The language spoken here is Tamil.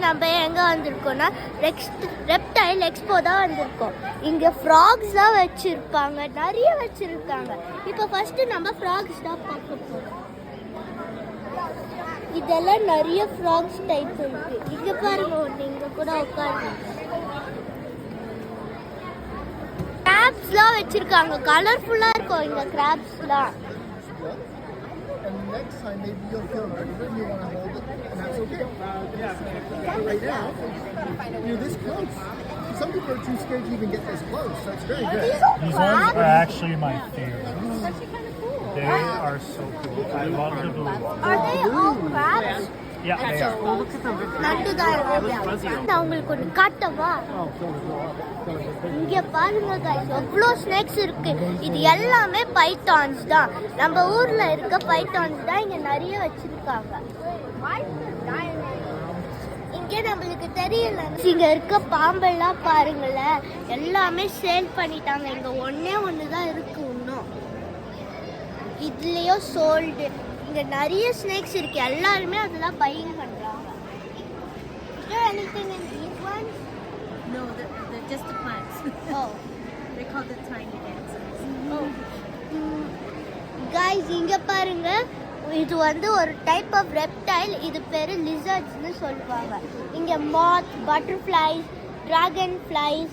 நம்ம எங்கே வந்திருக்கோம்னா ரெப்டைல் எக்ஸ்போ தான் வந்திருக்கோம். இங்கே ஃப்ராக்ஸ் தான் வச்சுருப்பாங்க, நிறைய வச்சுருக்காங்க. இப்போ ஃபஸ்ட்டு நம்ம ஃப்ராக்ஸ் தான் பார்க்க போகிறோம். இதெல்லாம் நிறைய ஃப்ராக்ஸ் டைப் இருக்குது. இங்கே பாருங்க, இங்கே கூட உட்காந்து கிராப்ஸ்லாம் வச்சுருக்காங்க. கலர்ஃபுல்லாக இருக்கும் இங்கே கிராப்ஸ்லாம். And next time maybe you'll feel nervous and you want to hold it, and that's okay. Right now, you're this close. Some people are too scared to even get this close, so it's very good. These ones are actually my favorite. They are so cool. I love the blue ones. Are they all crabs? Yeah, they are. நான் உங்களுக்கு ஒன்று காட்டவா? இங்க பாருங்க guys, எவ்வளோ ஸ்னேக்ஸ் இருக்கு. இது எல்லாமே பைத்தான்ஸ் தான். நம்ம ஊர்ல இருக்க பைத்தான்ஸ் தான் இங்க நிறைய வச்சிருக்காங்க. இங்கே நம்மளுக்கு தெரியல. இங்க இருக்க பாம்பெல்லாம் பாருங்களேன், எல்லாமே சேல் பண்ணிட்டாங்க. இங்க ஒன்று தான் இருக்கு இன்னும். இதுலயும் சோல்டு. இங்க நிறைய ஸ்னேக்ஸ் இருக்கு, எல்லாருமே அதெல்லாம் பையிங் பண்றாங்க. Is there anything in these ones? No, they're just the plants. Oh. They're called the tiny dancers. Oh. Guys, இங்க பாருங்க, இது வந்து ஒரு டைப் ஆஃப் ரெப்டைல். இது பேரு லிசர்ட்ஸ்னு சொல்லுவாங்க. இங்க மாத், பட்டர்ஃப்ளைஸ், டிராகன் ஃப்ளைஸ்,